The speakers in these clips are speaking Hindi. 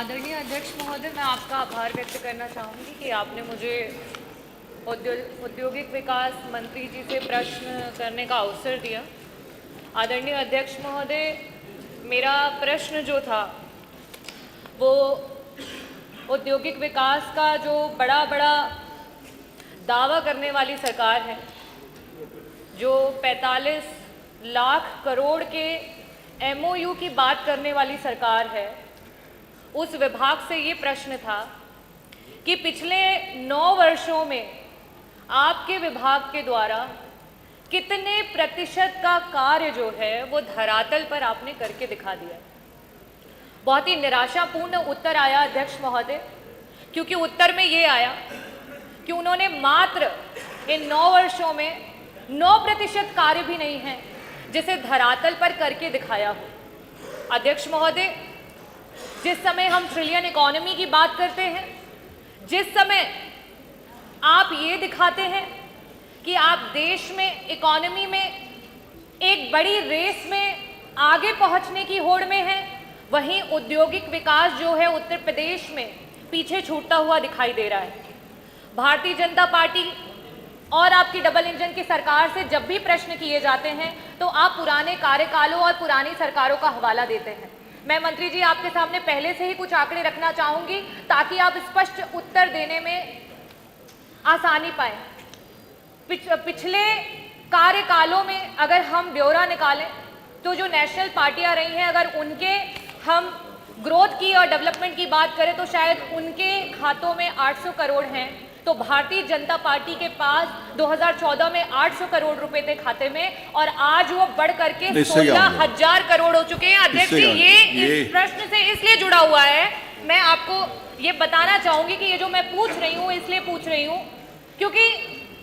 आदरणीय अध्यक्ष महोदय, मैं आपका आभार व्यक्त करना चाहूँगी कि आपने मुझे औद्योगिक विकास मंत्री जी से प्रश्न करने का अवसर दिया। आदरणीय अध्यक्ष महोदय, मेरा प्रश्न जो था वो औद्योगिक विकास का जो बड़ा दावा करने वाली सरकार है, जो 45 लाख करोड़ के MOU की बात करने वाली सरकार है, उस विभाग से ये प्रश्न था कि पिछले 9 वर्षों में आपके विभाग के द्वारा कितने प्रतिशत का कार्य जो है वो धरातल पर आपने करके दिखा दिया। बहुत ही निराशापूर्ण उत्तर आया अध्यक्ष महोदय, क्योंकि उत्तर में ये आया कि उन्होंने मात्र इन 9 वर्षों में 9% कार्य भी नहीं है जिसे धरातल पर करके दिखाया हो। अध्यक्ष महोदय, जिस समय हम ट्रिलियन इकोनॉमी की बात करते हैं, जिस समय आप ये दिखाते हैं कि आप देश में इकोनॉमी में एक बड़ी रेस में आगे पहुंचने की होड़ में हैं, वहीं औद्योगिक विकास जो है उत्तर प्रदेश में पीछे छूटता हुआ दिखाई दे रहा है। भारतीय जनता पार्टी और आपकी डबल इंजन की सरकार से जब भी प्रश्न किए जाते हैं तो आप पुराने कार्यकालों और पुरानी सरकारों का हवाला देते हैं। मैं मंत्री जी आपके सामने पहले से ही कुछ आंकड़े रखना चाहूंगी ताकि आप स्पष्ट उत्तर देने में आसानी पाएं। पिछले कार्यकालों में अगर हम ब्यौरा निकालें तो जो नेशनल पार्टियां रही हैं, अगर उनके हम ग्रोथ की और डेवलपमेंट की बात करें तो शायद उनके खातों में 800 करोड़ हैं, तो भारतीय जनता पार्टी के पास 2014 में 800 करोड़ रुपए थे खाते में और आज वो बढ़ करके 16,000 करोड़ हो चुके हैं। अध्यक्ष जी, ये इस प्रश्न से इसलिए जुड़ा हुआ है, मैं आपको ये बताना चाहूंगी कि ये जो मैं पूछ रही हूँ इसलिए पूछ रही हूँ क्योंकि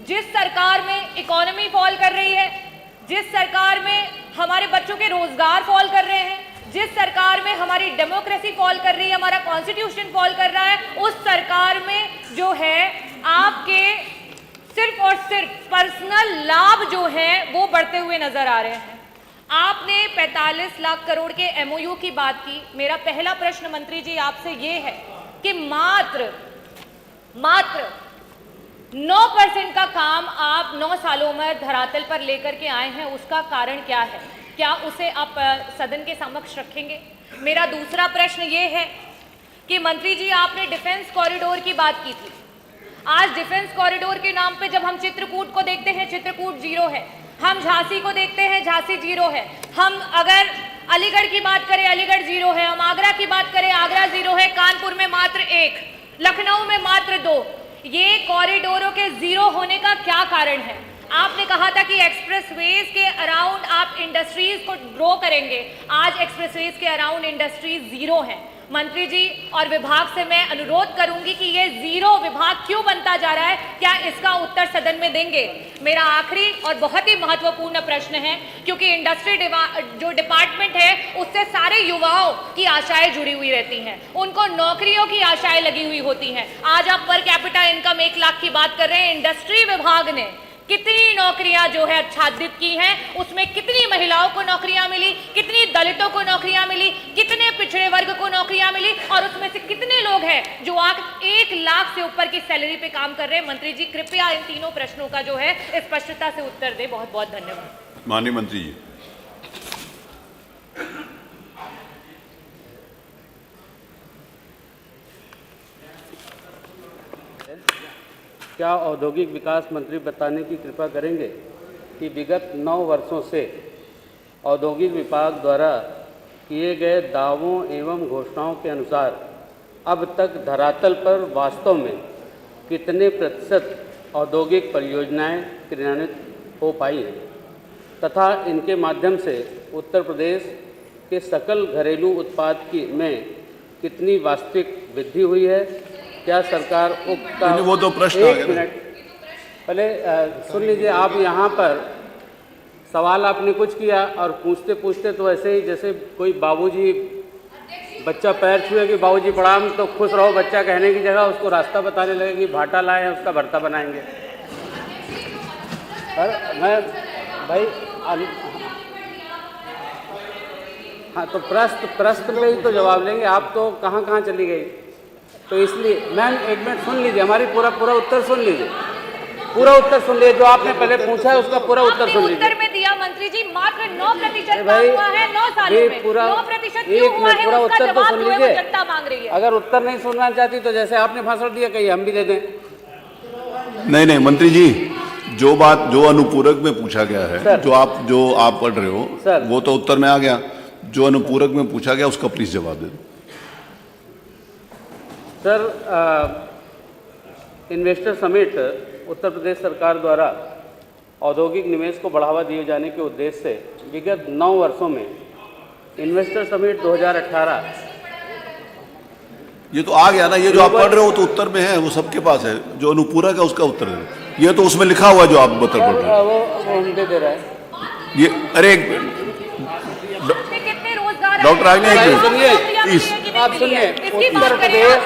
जिस सरकार में इकोनॉमी फॉल कर रही है, जिस सरकार में हमारे बच्चों के रोजगार फॉल कर रहे हैं, जिस सरकार में हमारी डेमोक्रेसी फॉल कर रही है, हमारा कॉन्स्टिट्यूशन फॉल कर रहा है, उस सरकार में जो है आपके सिर्फ और सिर्फ पर्सनल लाभ जो है वो बढ़ते हुए नजर आ रहे हैं। आपने 45 लाख करोड़ के MOU की बात की। मेरा पहला प्रश्न मंत्री जी आपसे ये है कि मात्र 9% का काम आप 9 सालों में धरातल पर लेकर के आए हैं, उसका कारण क्या है? क्या उसे आप सदन के समक्ष रखेंगे? मेरा दूसरा प्रश्न ये है कि मंत्री जी आपने डिफेंस कॉरिडोर की बात की थी। आज डिफेंस कॉरिडोर के नाम पे जब हम चित्रकूट को देखते हैं, चित्रकूट 0 है, हम झांसी को देखते हैं, झांसी 0 है, हम अगर अलीगढ़ की बात करें, अलीगढ़ 0 है, हम आगरा की बात करें, आगरा 0 है, कानपुर में मात्र 1, लखनऊ में मात्र 2। ये कॉरिडोरों के 0 होने का क्या कारण है? आपने कहा था कि एक्सप्रेसवेज के अराउंड आप इंडस्ट्रीज को ग्रो करेंगे, आज एक्सप्रेसवेज के अराउंड इंडस्ट्रीज 0 हैं। मंत्री जी और विभाग से मैं अनुरोध करूंगी कि ये 0 विभाग क्यों बनता जा रहा है, क्या इसका उत्तर सदन में देंगे? मेरा आखिरी और बहुत ही महत्वपूर्ण प्रश्न है, क्योंकि इंडस्ट्री जो डिपार्टमेंट है उससे सारे युवाओं की आशाएं जुड़ी हुई रहती हैं, उनको नौकरियों की आशाएं लगी हुई होती हैं। आज आप पर कैपिटा इनकम 1 लाख की बात कर रहे हैं, इंडस्ट्री विभाग ने कितनी नौकरियां जो है आच्छादित की हैं, उसमें कितनी महिलाओं को नौकरियां मिली, कितनी दलितों को नौकरियां मिली, कितने पिछड़े वर्ग को नौकरियां मिली और उसमें से कितने लोग हैं जो आज 1 लाख से ऊपर की सैलरी पे काम कर रहे हैं? मंत्री जी कृपया इन तीनों प्रश्नों का जो है स्पष्टता से उत्तर दें। बहुत बहुत धन्यवाद। माननीय मंत्री जी। क्या औद्योगिक विकास मंत्री बताने की कृपा करेंगे कि विगत 9 वर्षों से औद्योगिक विभाग द्वारा किए गए दावों एवं घोषणाओं के अनुसार अब तक धरातल पर वास्तव में कितने प्रतिशत औद्योगिक परियोजनाएं क्रियान्वित हो पाई हैं तथा इनके माध्यम से उत्तर प्रदेश के सकल घरेलू उत्पाद में कितनी वास्तविक वृद्धि हुई है? क्या सरकार उक्त वो तो प्रश्न 1 मिनट पहले सुन लीजिए। आप यहाँ पर सवाल आपने कुछ किया और पूछते पूछते तो ऐसे ही जैसे कोई बाबूजी बच्चा पैर छुए कि बाबूजी प्रणाम, तो खुश रहो बच्चा कहने की जगह उसको रास्ता बताने लगे कि भाटा लाए हैं उसका भरता बनाएंगे। मैं भाई हाँ, तो प्रश्न पे ही तो जवाब लेंगे। आप तो कहाँ कहाँ चली गई, तो इसलिए मैम एक मिनट सुन लीजिए, हमारी पूरा उत्तर सुन लीजिए, पूरा उत्तर सुन लीजिए। जो आपने पहले पूछा है उसका पूरा उत्तर सुन लीजिए। उत्तर में दिया मंत्री जी, मात्र 9% भाई, काम हुआ है 9 सालों में। 9% क्यों हुआ है, पूरा उसका उत्तर तो जवाब सुन जो है वो लीजिए। जनता मांग रही है। अगर उत्तर नहीं सुनना चाहती तो जैसे आपने भाषण दिया कहीं हम भी दे दें। नहीं मंत्री जी, जो अनुपूरक में पूछा गया है, सर, जो आप पढ़ रहे हो सर, वो तो उत्तर में आ गया। जो अनुपूरक में पूछा गया उसका प्लीज जवाब दे दो। Sir, investor summit Uttar Pradesh सरकार द्वारा औद्योगिक निवेश को बढ़ावा दिए जाने के उद्देश्य से विगत 9 वर्षों में इन्वेस्टर समिट 2018 ये तो आ गया ना, ये जो आप पढ़ रहे हो तो उत्तर में है, वो सबके पास है। जो अनुपूरक है उसका उत्तर है, ये तो उसमें लिखा हुआ है जो आप उत्तर पढ़ रहे हो। वो हम दे रहा है ये अरे कितने रोजगार डॉक्टर आगे सुनिए, आप सुनिए, उत्तर प्रदेश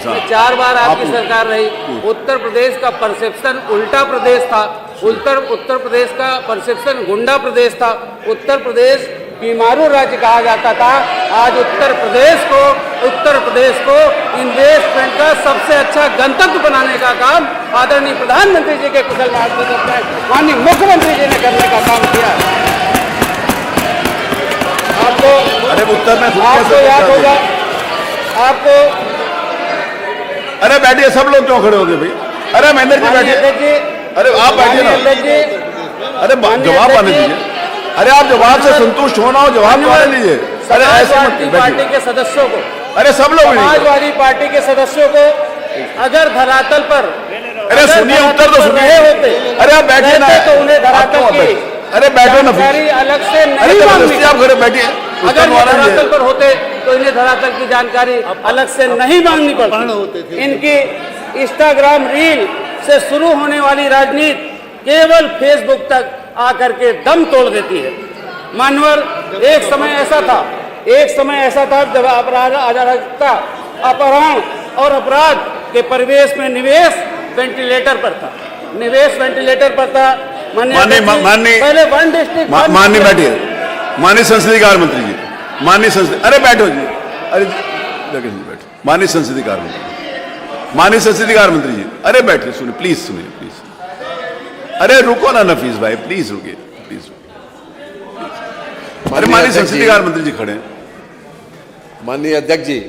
में 4 बार आपकी सरकार रही। उत्तर प्रदेश का परसेप्शन उल्टा प्रदेश था। उत्तर प्रदेश का परसेप्शन गुंडा प्रदेश था। उत्तर प्रदेश बीमारू राज्य कहा जाता था। आज उत्तर प्रदेश को इन्वेस्टमेंट का सबसे अच्छा गंतव्य बनाने का काम आदरणीय प्रधानमंत्री जी के कुशल मार्गदर्शन में माननीय मुख्यमंत्री जी ने करने का काम किया। आपको उत्तर में आपको याद होगा, आपको अरे बैठिए, सब लोग क्यों खड़े हो गए भाई? अरे महेंद्र जी बैठिए, अरे आप बैठिए ना, अरे जवाब आने दीजिए। अरे आप जवाब से संतुष्ट होना हो, जवाब आने दीजिए। अरे ऐसे मत पार्टी के सदस्यों को, अरे सब लोग समाजवादी पार्टी के सदस्यों को अगर धरातल पर, अरे सुनिए, उत्तर तो सुनिए होते, अरे आप बैठिए ना, तो उन्हें धरातल की अरे बैठो ना, अलग से अरे नहीं मांगनी। आप खड़े बैठिए। अगर ये धरातल पर होते तो इन्हें धरातल की जानकारी अलग से नहीं मांगनी पड़ती। इनकी इंस्टाग्राम रील से शुरू होने वाली राजनीति केवल फेसबुक तक आकर के दम तोड़ देती है। मानवर, एक समय ऐसा था जब अराजकता, अपहरण और अपराध के परिवेश में निवेश वेंटिलेटर पर था। पहले वन डिस्ट्रिक्ट माननीय बैठिए, माननीय संसदीय कार्य मंत्री जी, अरे बैठो जी, अरे बैठो, माननीय संसदीय कार्य मंत्री जी, अरे बैठिए, सुनिए प्लीज, अरे रुको ना नफीस भाई, प्लीज रुकिए, अरे माननीय संसदीय कार्य मंत्री जी खड़े हैं। माननीय अध्यक्ष जी,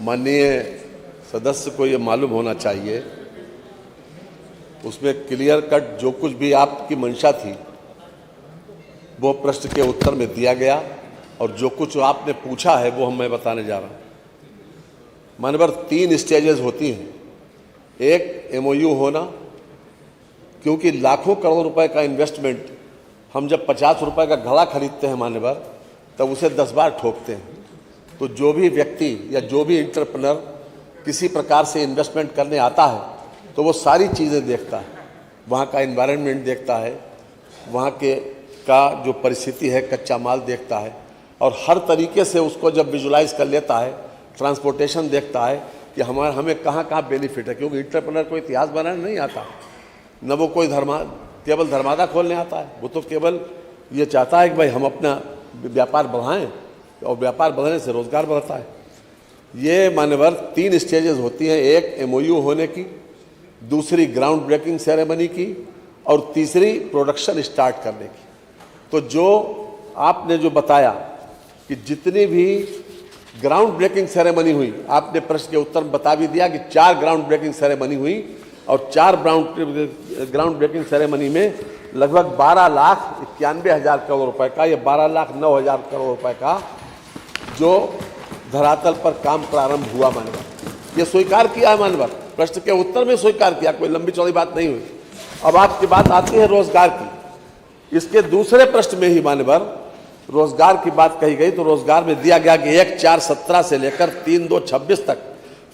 माननीय सदस्य को ये मालूम होना चाहिए, उसमें क्लियर कट जो कुछ भी आपकी मंशा थी वो प्रश्न के उत्तर में दिया गया, और जो कुछ आपने पूछा है वो मैं बताने जा रहा हूँ। मानवर 3 स्टेजेस होती हैं। एक MOU होना, क्योंकि लाखों करोड़ रुपए का इन्वेस्टमेंट, हम जब 50 रुपए का घड़ा खरीदते हैं मान्यवर, तब उसे 10 बार ठोकते हैं। तो जो भी व्यक्ति या जो भी एंटरप्रेन्योर किसी प्रकार से इन्वेस्टमेंट करने आता है तो वो सारी चीज़ें देखता है, वहाँ का एनवायरनमेंट देखता है, वहाँ का जो परिस्थिति है, कच्चा माल देखता है, और हर तरीके से उसको जब विजुलाइज कर लेता है, ट्रांसपोर्टेशन देखता है कि हमें कहाँ कहाँ बेनिफिट है। क्योंकि एंटरप्रेन्योर को इतिहास बनाने नहीं आता, न वो कोई केवल धर्मादा खोलने आता है, वो तो केवल ये चाहता है कि भाई हम अपना व्यापार बढ़ाएं, और व्यापार बढ़ाने से रोजगार बढ़ता है। ये मान्यवर 3 स्टेजेस होती हैं। एक MOU होने की, दूसरी ग्राउंड ब्रेकिंग सेरेमनी की, और तीसरी प्रोडक्शन स्टार्ट करने की। तो जो आपने जो बताया कि जितनी भी ग्राउंड ब्रेकिंग सेरेमनी हुई, आपने प्रश्न के उत्तर में बता भी दिया कि 4 ग्राउंड ब्रेकिंग सेरेमनी हुई, और 4 ग्राउंड ब्रेकिंग सेरेमनी में लगभग 12,91,000 करोड़ रुपए का, या 12,09,000 करोड़ रुपए का जो धरातल पर काम प्रारंभ हुआ मानवर, ये स्वीकार किया है मानवर, प्रश्न के उत्तर में स्वीकार किया, कोई लंबी चौड़ी बात नहीं हुई। अब आपकी बात आती है रोजगार की। इसके दूसरे प्रश्न में ही मानवर रोजगार की बात कही गई, तो रोजगार में दिया गया कि 1/4/17 से लेकर 3/2/26 तक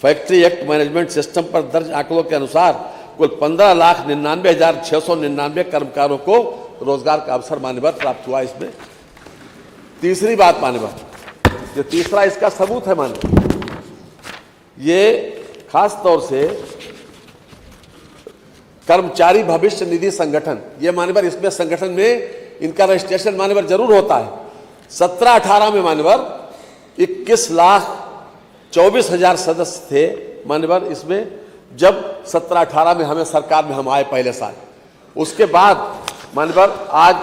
फैक्ट्री एक्ट मैनेजमेंट सिस्टम पर दर्ज आंकड़ों के अनुसार कुल 15,99,699 कर्मकारों को रोजगार का अवसर मान्यवर प्राप्त हुआ। इसमें तीसरी बात मान्यवर, ये तीसरा इसका सबूत है मान्यवर, ये खास तौर से कर्मचारी भविष्य निधि संगठन, ये मान्यवर, इसमें संगठन में इनका रजिस्ट्रेशन मान्यवर जरूर होता है, 17-18 में मान्यवर 21,24,000 सदस्य थे मान्यवर इसमें, जब 17-18 में हमें सरकार में हम आए पहले साल। उसके बाद मान्यवर आज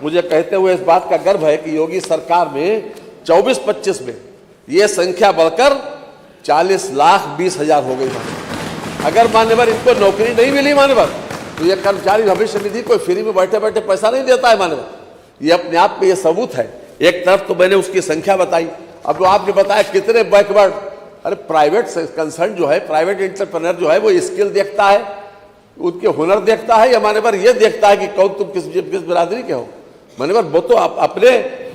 मुझे कहते हुए इस बात का गर्व है कि योगी सरकार में 24-25 में ये संख्या बढ़कर 40,20,000 हो गई। अगर मान्यवर इनको नौकरी नहीं मिली मान्यवर, तो ये कर्मचारी भविष्य निधि कोई फ्री में बैठे बैठे पैसा नहीं देता है मान्यवर। ये अपने आप में ये सबूत है। एक तरफ तो मैंने उसकी संख्या बताई, अब जो आपने बताया कितने बैकवर्ड, अरे प्राइवेट कंसर्न जो है, प्राइवेट एंटरप्रेन्योर जो है, वो स्किल देखता है, उनके हुनर देखता है, या मान्यवर ये देखता है कि कौन तुम किस बिरादरी के हो। मान्यवर वो तो अपने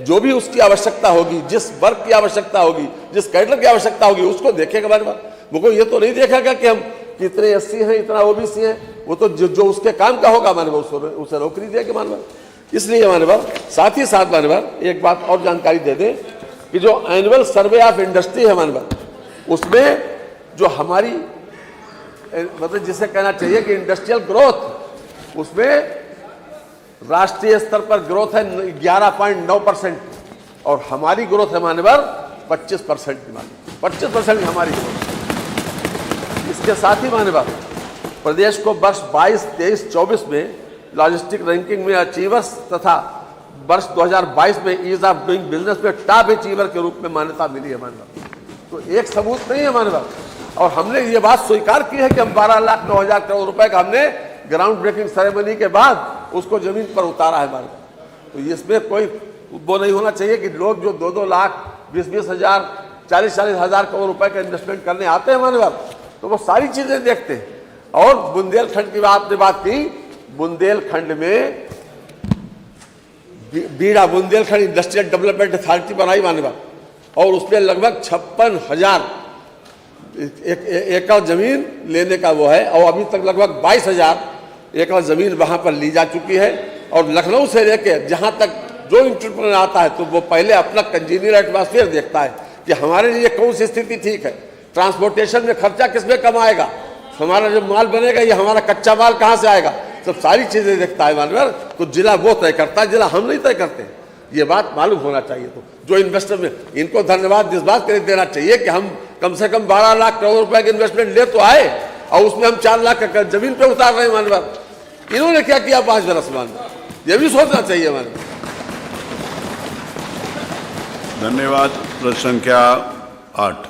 जो भी उसकी आवश्यकता होगी, जिस वर्ग की आवश्यकता होगी, जिस कैडर की आवश्यकता होगी, उसको देखेगा मान्यवर। मुझको ये तो नहीं देखेगा कि हम कितने SC हैं, इतना OBC हैं, वो तो जो उसके काम का होगा मान्यवर उसे नौकरी देगा मान्यवर। इसलिए मान्यवर साथ ही साथ मान्यवर एक बात और जानकारी दे दें कि जो एनुअल सर्वे ऑफ इंडस्ट्री है मान्यवर, उसमें जो हमारी मतलब जिसे कहना चाहिए कि इंडस्ट्रियल ग्रोथ, उसमें राष्ट्रीय स्तर पर ग्रोथ है 11.9% और हमारी ग्रोथ है मान्यवर 25% की मान्यवर, 25% हमारी ग्रोथ। इसके साथ ही मान्यवर प्रदेश को वर्ष 22-23-24 में लॉजिस्टिक रैंकिंग में अचीवर्स तथा वर्ष 2022 में ईज ऑफ डूइंग बिजनेस में टॉप अचीवर के रूप में मान्यता मिली है मान्यवर। तो एक सबूत नहीं है मान्यवर। और हमने ये बात स्वीकार की है कि हम 12,09,000 करोड़ रुपए का हमने ग्राउंड ब्रेकिंग सेरेमनी के बाद उसको जमीन पर उतारा है मान्यवर। तो इसमें कोई वो नहीं होना चाहिए कि लोग जो 2-2 लाख 20-20 हजार 40-40 हजार करोड़ रुपए का इन्वेस्टमेंट करने आते हैं मान्यवर, तो वो सारी चीजें देखते हैं। और बुंदेलखंड की आपने बात की, बुंदेलखंड में बीड़ा बुंदेलखंड इंडस्ट्रियल डेवलपमेंट अथॉरिटी बनाई मान्यवर, और उसमें लगभग 56,000 एकड़ जमीन लेने का वो है, और अभी तक लगभग 22,000 एकड़ जमीन वहां पर ली जा चुकी है। और लखनऊ से लेकर जहां तक जो इंटरप्रेन्योर आता है, तो वो पहले अपना कंजीनियर एटमॉस्फेयर देखता है कि हमारे लिए कौन सी स्थिति ठीक है, ट्रांसपोर्टेशन में खर्चा किसमें कम आएगा, हमारा जो माल बनेगा ये हमारा कच्चा माल कहाँ से आएगा, सब सारी चीजें देखता है मान्यवर। तो जिला वो तय करता है, जिला हम नहीं तय करते। ये बात मालूम होना चाहिए। तो जो इन्वेस्टर में इनको धन्यवाद इस बात के लिए देना चाहिए कि हम कम से कम 12 लाख करोड़ रुपए के इन्वेस्टमेंट ले तो आए, और उसमें हम 4 लाख का जमीन पे उतार रहे हैं मान्यवर। इन्होंने क्या किया 5 बरस में, ये भी सोचना चाहिए मान्यवर। धन्यवाद। प्रश्न संख्या 8।